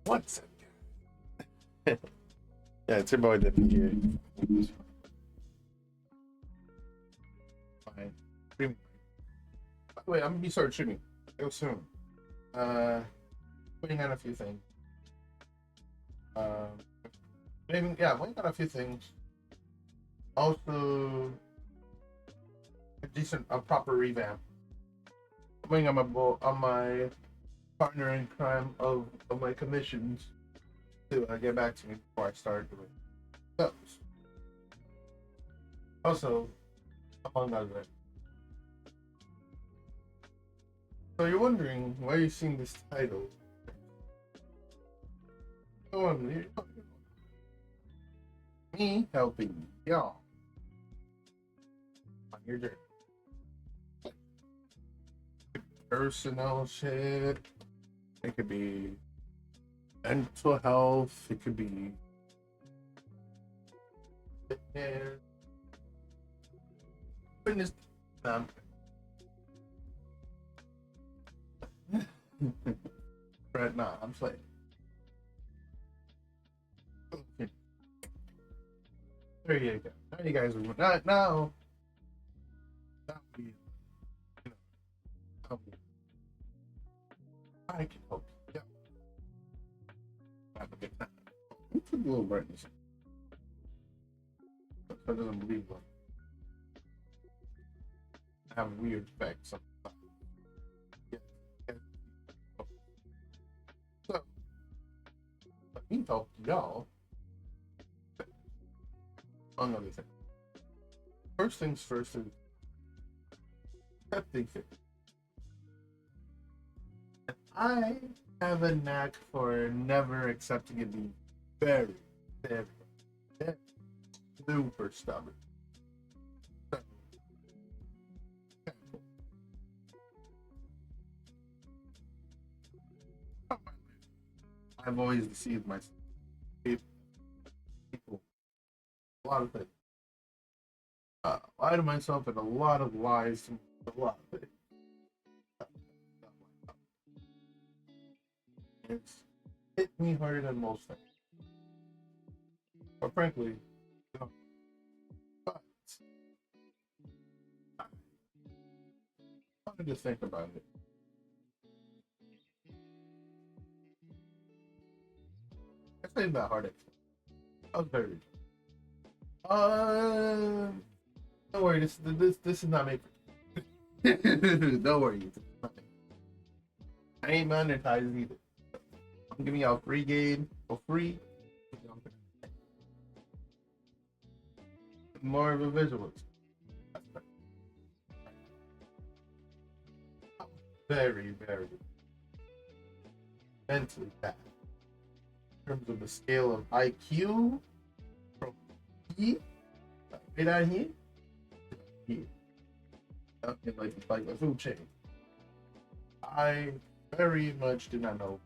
What's up? Yeah, it's your boy Dippykun. My streaming. By the way, I'm gonna be starting streaming real soon. Putting on a few things. Waiting on a few things. Also, a proper revamp. I'm waiting on my partner in crime of my commissions to get back to me before I start doing those. Also, among other. So you're wondering why you're seeing this title. Me helping y'all on your journey. Personal shit. It could be mental health. It could be fitness. Right now, I'm playing. Okay. There you go. Now you guys are now. I can help you. Yeah. It's a little brightness. That doesn't believe me. I have weird effects sometimes. Yeah. So, let me help y'all. Among other things. First things first is accepting fit. I have a knack for never accepting it being very, very, very super stubborn. So, I've always deceived myself. People, a lot of things. Lie to myself and a lot of lies to a lot of things. It's hit me harder than most things. But frankly, no. But I wanted to think about it. It's not even that hard. I was very. Don't worry. This is not made for. Don't worry. I ain't monetized either. I'm giving y'all free game for free. More of a visual. Very, very mentally bad. In terms of the scale of IQ from E right out here. Like the food chain. I very much did not know.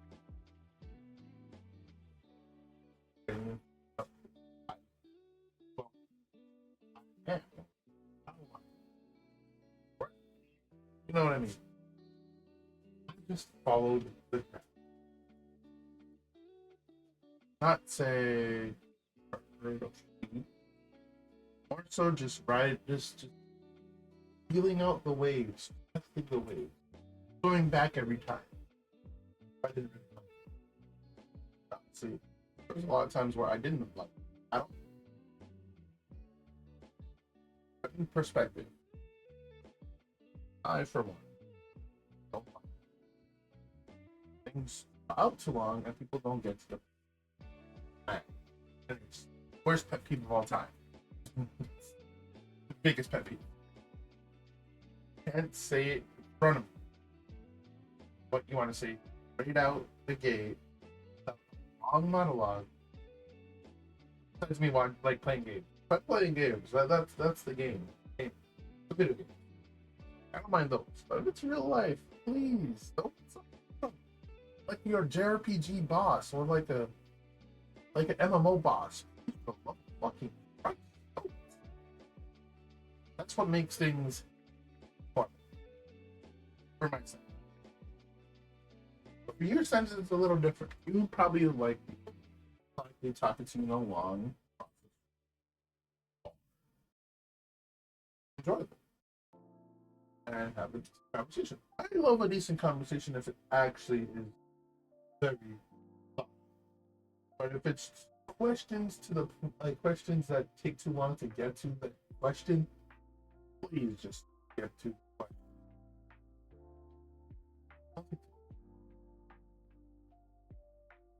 You know what I mean? I just followed the crowd. Not say more so just just feeling out the waves, testing the waves, going back every time. I didn't see. There's a lot of times where I didn't like. I don't. But in perspective, I for one don't like things out too long and people don't get to the man. And it's the worst pet peeve of all time. The biggest pet peeve. Can't say it in front of me. What you want to say straight out the gate. Long monologue. That's me like playing games. But playing games, that's the game. The video game. I don't mind those, but if it's real life, please don't like your JRPG boss or like an MMO boss. Fucking Christ. That's what makes things fun for myself. For your senses, it's a little different. You probably like talking to you no long, enjoyable, and have a conversation. I love a decent conversation if it actually is very fun. But if it's questions to the questions that take too long to get to the question, please just get to the question.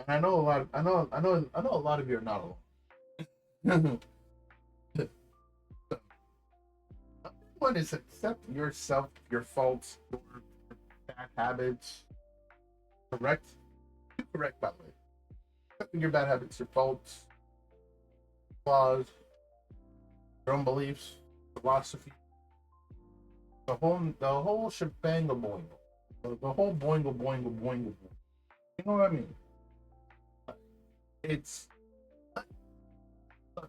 And I know a lot. I know a lot of you are not alone. One is accept yourself, your faults, your bad habits. Correct? Correct, by the way. Accepting your bad habits, your faults, flaws, your own beliefs, philosophy, the whole shebang boingo, the whole boingo boingo boingo. You know what I mean? It's not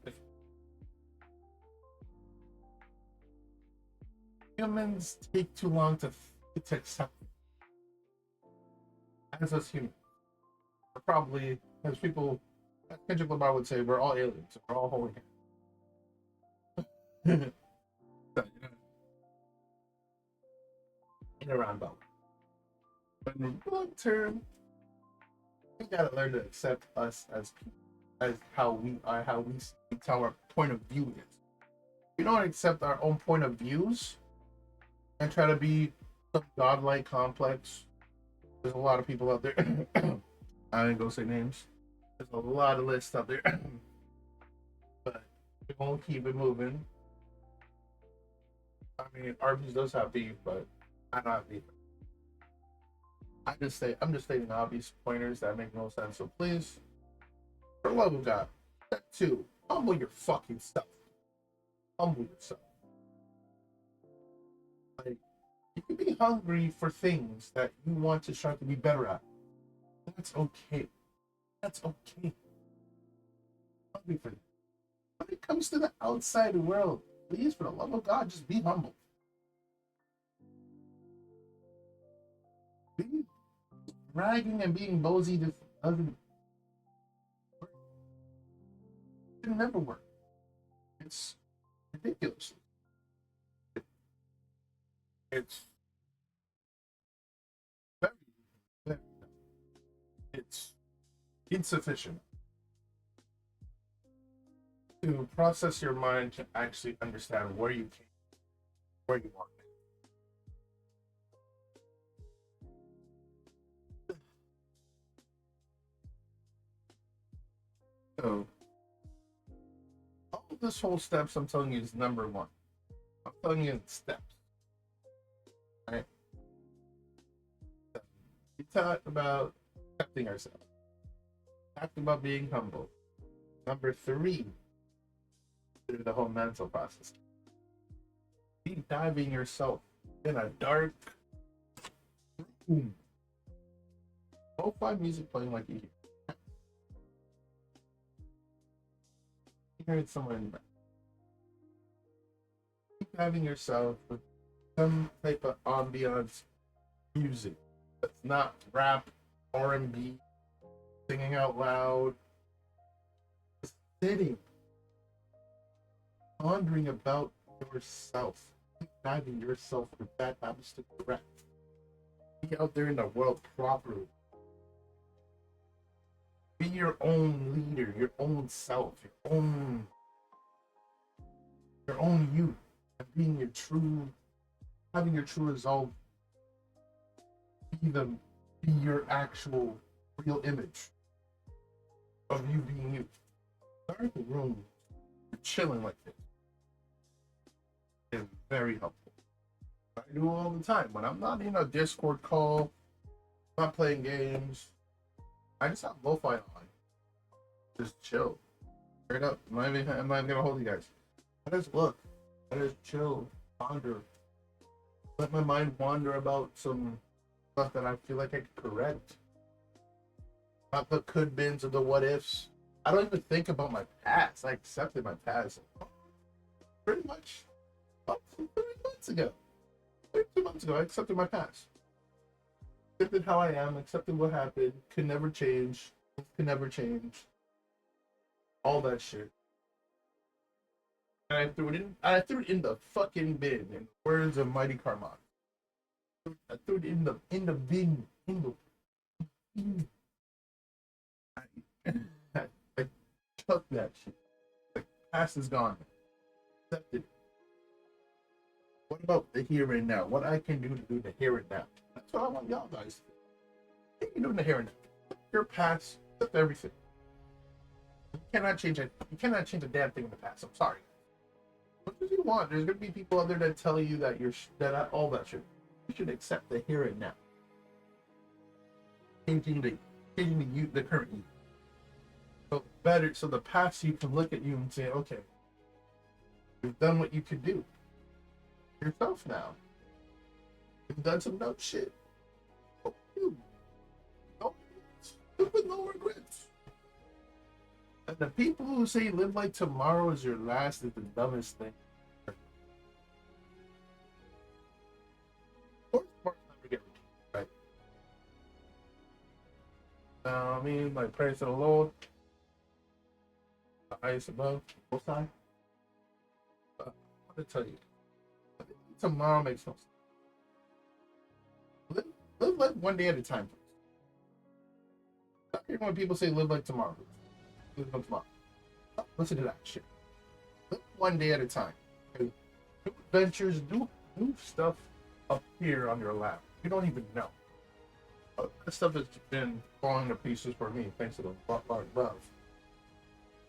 difficult. Humans take too long to accept it. As us humans, we're probably, as people, as Kendrick Lamar would say, we're all aliens. We're all holy hands. In a roundabout. But in the long term, we gotta learn to accept us as people, as how we are, how we see, how our point of view is. We don't accept our own point of views and try to be some godlike complex. There's a lot of people out there. I ain't gonna say names. There's a lot of lists out there. But we won't keep it moving. I mean, Arby's does have beef, but I don't have beef. I'm just stating obvious pointers that make no sense. So please, for the love of God, step 2, humble your fucking self. Humble yourself. Like, you can be hungry for things that you want to try to be better at. That's okay. That's okay. Hungry for it. When it comes to the outside world, please, for the love of God, just be humble. Being bragging and being bozy just doesn't work. It can never work. It's ridiculous. It's very, very, it's insufficient to process your mind to actually understand where you came, where you are. So, all of this whole steps I'm telling you is number 1. I'm telling you it's steps. Right? We talked about accepting ourselves. Talked about being humble. Number 3, through the whole mental process. Deep diving yourself in a dark room. Don't find music playing like you hear. You heard someone in the back. Keep having yourself with some type of ambiance music that's not rap, R&B, singing out loud, just sitting, pondering about yourself, keep diving yourself with bad habits to correct. Be out there in the world properly. Be your own leader, your own self, your own you, and being your true, having your true resolve. Be your actual real image of you being you. Dark room, you're chilling like this is very helpful. I do all the time when I'm not in a Discord call, not playing games. I just have lo-fi on. Just chill. Straight up. I'm not even gonna hold you guys. I just look. I just chill. Ponder. Let my mind wander about some stuff that I feel like I could correct. Not the could bins or the what ifs. I don't even think about my past. I accepted my past. Pretty much about 3 months ago. 2 months ago, I accepted my past. accepted how I am, accepted what happened, could never change, could never change, all that shit. And I threw it in the fucking bin. In the words of Mighty Carmon, I threw it in the bin, in the bin. I took that shit. The past is gone. Accepted. What about the here and now? What I can do the here and now? That's what I want y'all guys to do. What you doing the here and now? Your past, accept everything. You cannot change it. You cannot change a damn thing in the past. I'm sorry. What do you want? There's gonna be people out there that tell you that all that shit. You should accept the here and now. Changing the you, the current you. So better. So the past, you can look at you and say, okay, you've done what you could do. Yourself now. You've done some dumb shit. Oh, you. No, with no regrets. And the people who say live like tomorrow is your last is the dumbest thing. Or tomorrow's never get right. I mean, like praise to the Lord. The highest above, both sides. I want to tell you, tomorrow makes no sense. Live like one day at a time, please. Stop hearing when people say live like tomorrow. Live like tomorrow. Listen to that shit. Live one day at a time. Okay? New adventures, new stuff appear on your lap. You don't even know. That stuff has been falling to pieces for me, thanks to the love.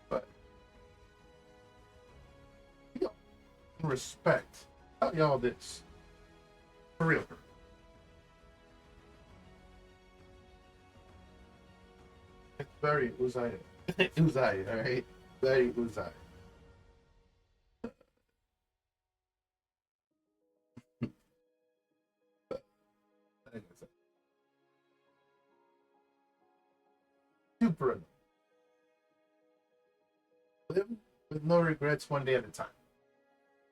But you know, respect. Tell y'all this. For real. It's very Uzai. Uzai, alright? Very Uzai. Super annoying. Live with no regrets one day at a time.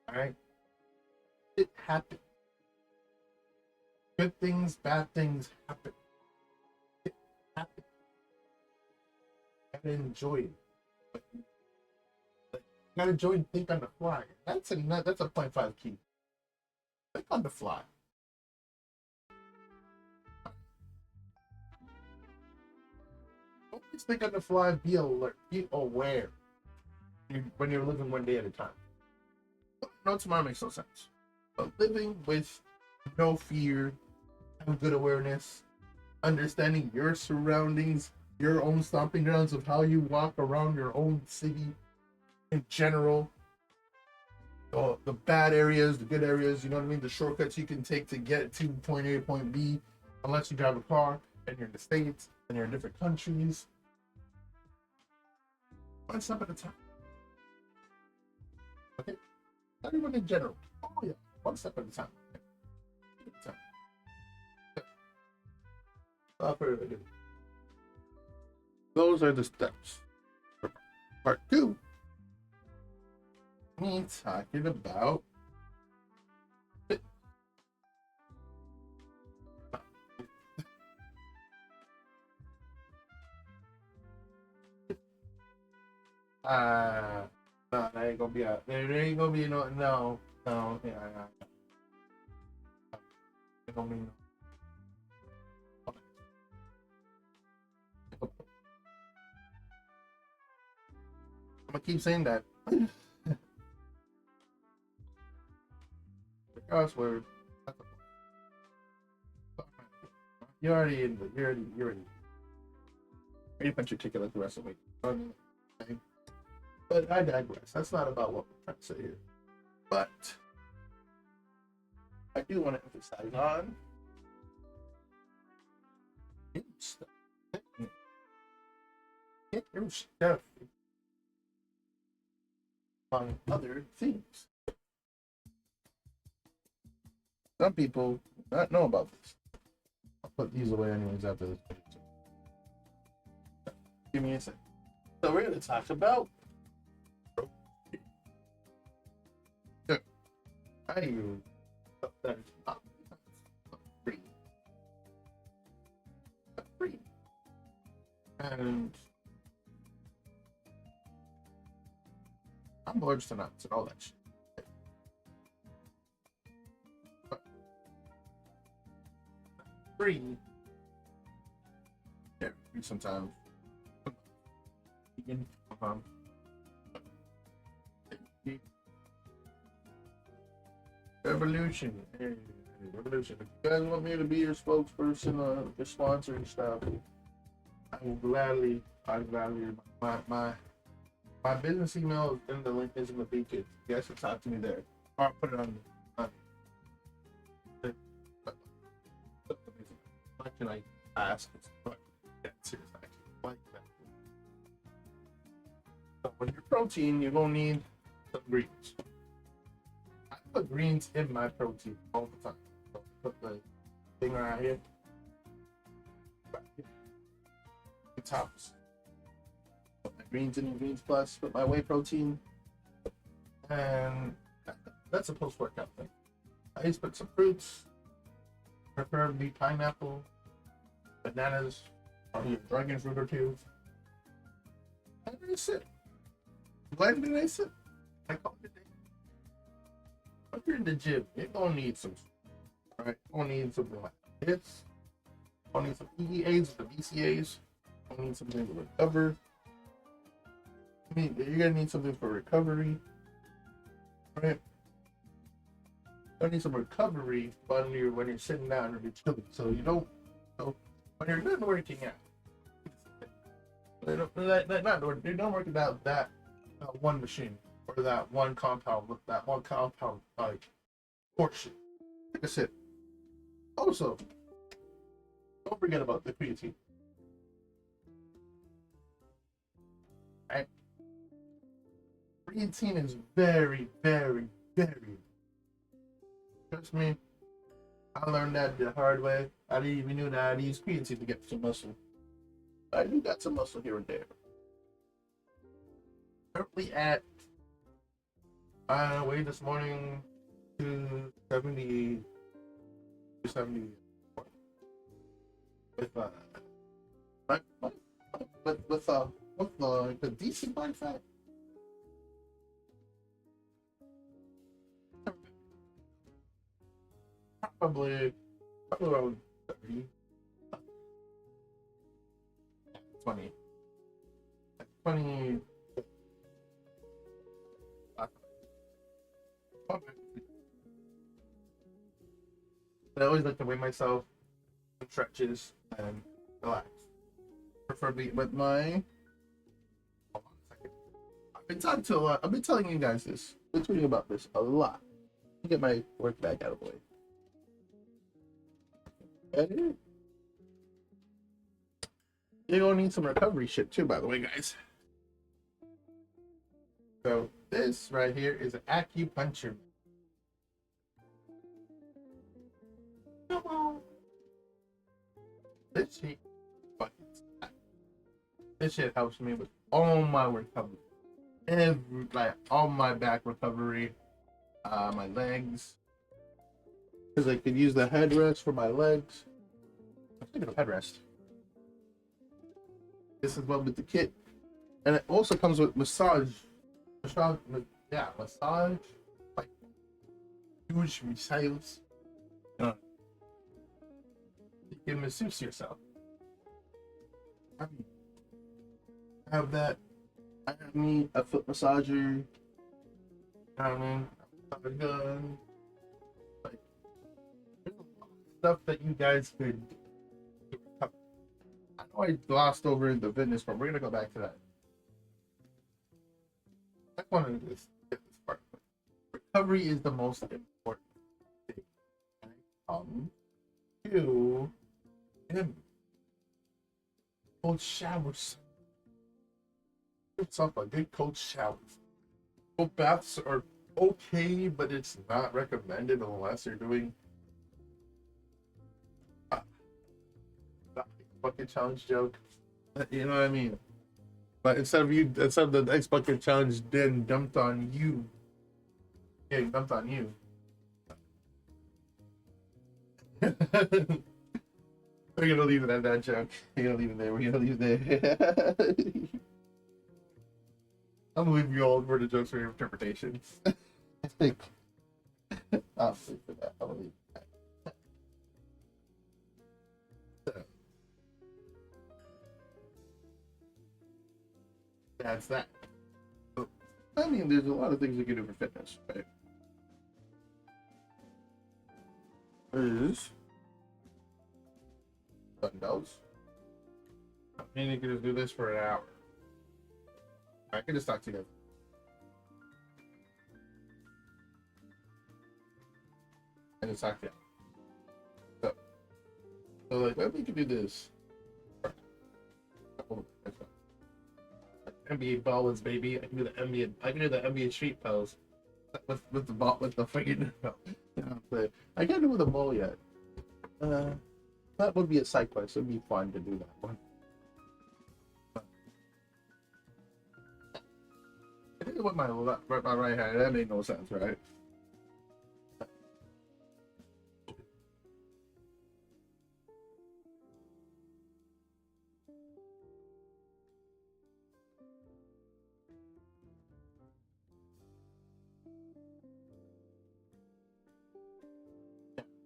Alright? It happens. Good things, bad things happen. It happens. Gotta enjoy it. Gotta enjoy and think on the fly. That's a 0.5 key. Think on the fly. Always think on the fly. Be alert. Be aware. When you're living one day at a time. No, tomorrow makes no sense. But living with no fear, having good awareness, understanding your surroundings, your own stomping grounds of how you walk around your own city in general, the bad areas, the good areas, you know what I mean? The shortcuts you can take to get to point A to point B, unless you drive a car and you're in the States and you're in different countries. One step at a time. Okay? Everyone in general. Oh, yeah. One step at a time. Those are the steps. Part 2. Me talking about no, there ain't gonna be no, yeah. Ain't gonna be no. I'm gonna keep saying that. Crossword. You're already in the. You're already. You punch your ticket like the rest of the week. Okay. But I digress. That's not about what we're trying to say here. But I do want to emphasize on get your stuff on other things. Some people do not know about this. I'll put these away anyways after this video. Give me a second. So we're going to talk about how do you that is not free. And I'm allergic to nuts and all that shit. But free. Yeah, sometimes. Vegan. Revolution. Hey, Revolution. If you guys want me to be your spokesperson or your sponsoring stuff, I will gladly, my business email is in the link is in the beacon. You guys can talk to me there. Or I'll put it on the what can I ask? But yeah, seriously, I like that. So when you're protein, you're gonna need some greens. I put greens in my protein all the time. So put the thing around here. The tops. Put my greens in the greens plus, put my whey protein. And that's a post workout thing. I just put some fruits, preferably pineapple, bananas, or even dragon fruit or two. And that's it. Glad to I sip. I call it a day. If you're in the gym, you're gonna need some, right? You're gonna need something like this. You're gonna need some EEAs or the BCAs. You're gonna need something to recover. I mean, you're gonna need something for recovery, right? You're gonna need some recovery when you're sitting down or you're chilling, so you don't. So when you're done working out, you're not working out that one machine or that one compound like portion. Take a sip. Also, don't forget about the creatine. Right? Creatine is very, very, very. Trust me, I learned that the hard way. I didn't even know that I had to use creatine to get some muscle. I do got some muscle here and there. Currently at I weighed this morning to 70 to 70 with the decent body fat. Probably around 30, 20, 20. I always like to weigh myself in stretches and relax. Preferably with my. Hold on a second. I've been telling you guys this. I've been tweeting about this a lot. Let me get my work bag out of the way. And you're gonna need some recovery shit too, by the way, guys. So this right here is an acupuncture. Come on. This shit fucking sucks. This shit helps me with all my recovery. All my back recovery, my legs. Because I could use the headrest for my legs. I'm thinking of headrest. This is one with the kit. And it also comes with massage. Massage, like huge missiles. You can masseuse yourself. I have that. I need a foot massager. You know what I mean? A gun. Like, there's a lot of stuff that you guys could do. I know I glossed over the fitness part. We're gonna go back to that. I want to get this part. Recovery is the most important thing. To him. Cold showers. It's up a good cold shower. Cold baths are okay, but it's not recommended unless you're doing that bucket challenge joke. You know what I mean? But instead of the next bucket challenge then dumped on you, getting dumped on you. We're gonna leave it at that joke. We're gonna leave it there. We're gonna leave it there. I'm gonna leave you all for the jokes for your interpretations. I'll sleep for that. I'll leave that. So, that's that. So, I mean, there's a lot of things you can do for fitness, right? There's dumbbells. I mean, you can just do this for an hour. I can just talk to you. And just talk to you. So like, maybe we could do this. NBA ballers, baby. I can do the NBA. I can do the NBA street pose with the ball with the freaking. But I can't do the ball yet. That would be a side quest. It'd be fun to do that one. I think with my right hand, that made no sense, right?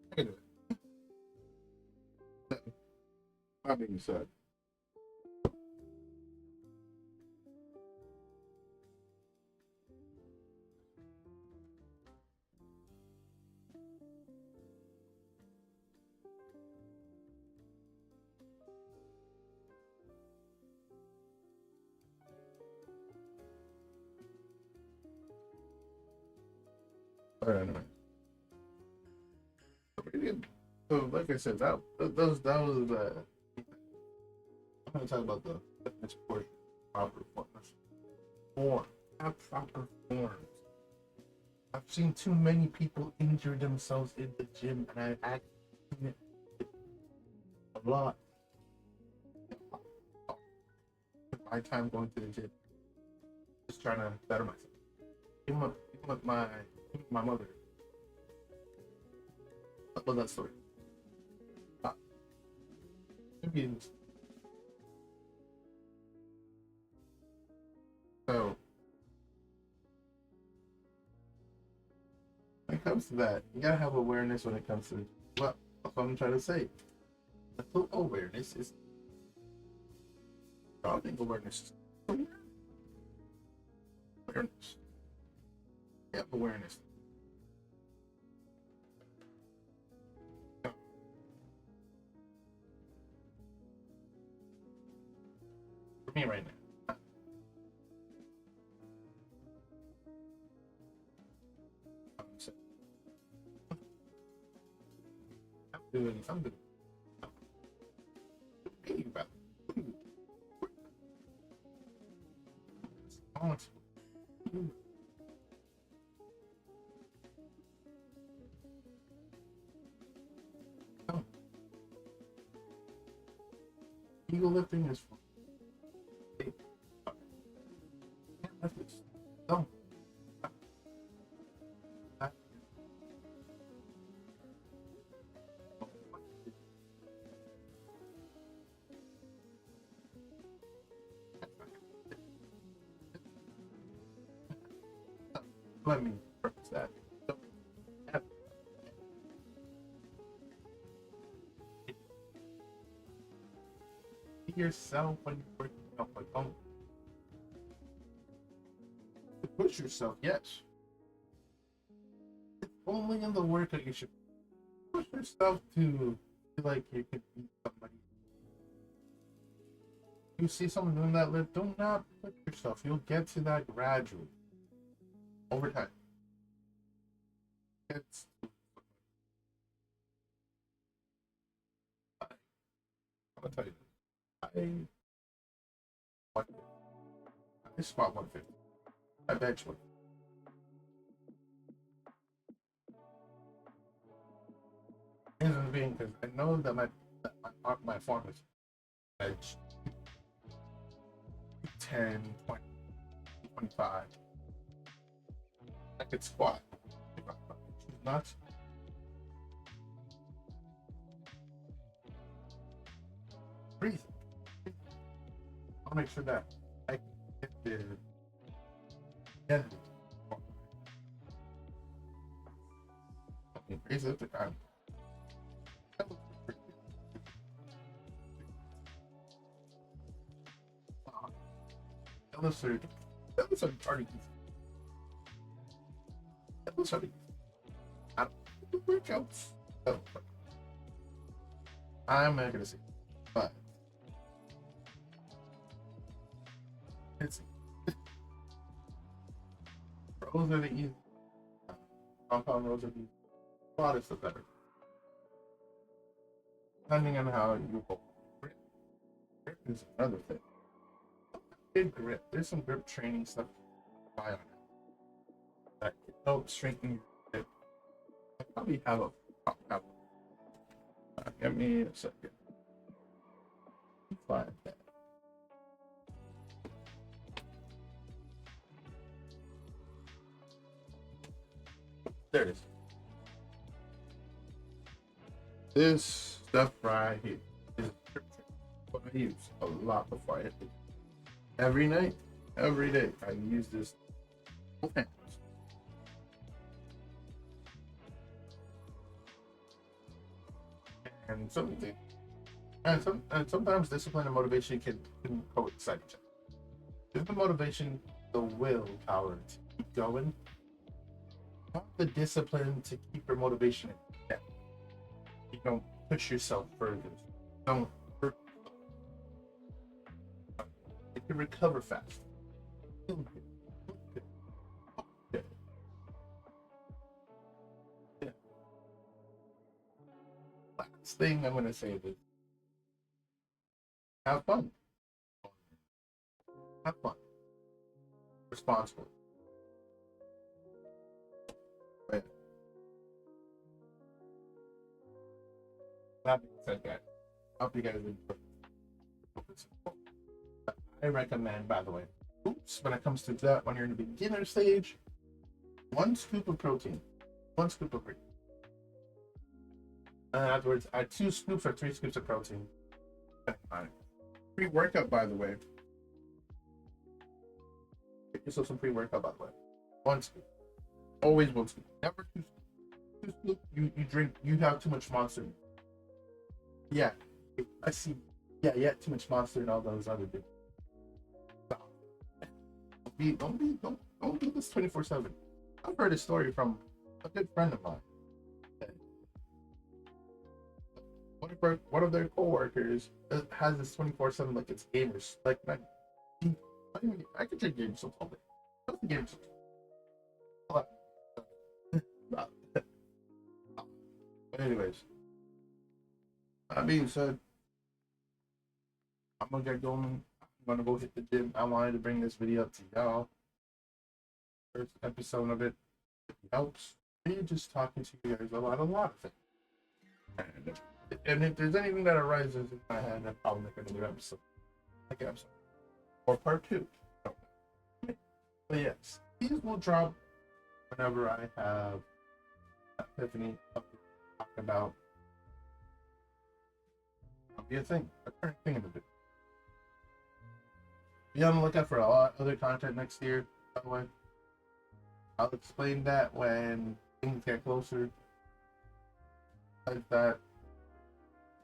I can do it. That being said. Anyway. So, like I said, that was the. I'm gonna talk about the fitness portion, proper fitness form, have proper forms. I've seen too many people injure themselves in the gym, and I've actually seen it a lot. My time going to the gym, just trying to better myself. Even with my mother. But that story. So when it comes to that, you gotta have awareness when it comes to well, that's what I'm trying to say. Mental awareness is I think awareness is awareness. You have awareness. For me right now. I'm doing something. Thinking about oh. Eagle lifting is fun. No. Let me preface that. Be yourself when you're working out, like don't push yourself, yes. It's only in the work that you should push yourself to feel like you could be somebody. You see someone doing that lift, do not push yourself. You'll get to that gradually. Over time. It's I'm gonna tell you this. I squat 150. I bench 150. Reason being because I know that my form is bench 10, 20, 25. I could squat. Not. breathe. I'll make sure that I can get the energy. Raise it the time. Illustrated. That was already. That was already. I don't do workouts. Oh, I'm not gonna say, but it's rows are the easy. Compound rows are the broadest of better. Depending on how you go. Grip is another thing. Good grip. There's some grip training stuff to buy on it that can help strengthen your grip. I probably have a. Give me a second. Find that. There it is. This stuff right here is what I use a lot before I hit it. Every night, every day, I use this both hands. And sometimes discipline and motivation can coincide each other. Give the motivation, the willpower to keep going. Have the discipline to keep your motivation in check. You don't push yourself further. Don't hurt yourself. You can recover fast. Feel good. Okay. Yeah. Last thing I'm gonna say is have fun. Have fun. Responsible. But that being said, guys, I hope you guys enjoy. I recommend, by the way, when it comes to that, when you're in the beginner stage, 1 scoop of protein, 1 scoop of protein. And afterwards, add 2 scoops or 3 scoops of protein. Pre-workout, by the way. Get yourself some pre-workout, by the way. 1 scoop. Always 1 scoop. Never 2 scoops. 2 scoops, you drink, you have too much Monster. Yeah, I see. Yeah, too much Monster and all those other things. Don't do this 24/7. I've heard a story from a good friend of mine. One of their coworkers has this 24/7 like it's gamers. Like I could drink game soda all day. What's the game soda? But anyways, that being said, I'm gonna get going. I'm gonna go hit the gym. I wanted to bring this video up to y'all. First episode of it. If it helps. Me just talking to you guys about a lot of things. And if there's anything that arises in my head, I'll probably make another episode. Like an episode. Or part 2. But yes, these will drop whenever I have epiphany of talk about. It'll be a thing. A current thing in the video. Be on the lookout for a lot of other content next year, by the way. I'll explain that when things get closer. Like that.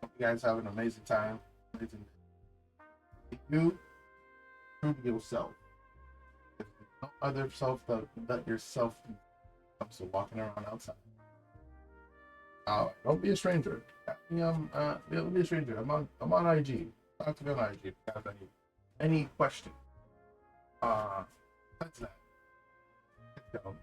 Hope you guys have an amazing time. Amazing day. You prove yourself. If there's no other self that yourself comes to walking around outside. Don't be a stranger. Don't be a stranger. I'm on IG. Talk to me on IG if you have any question. That's that. Let's go.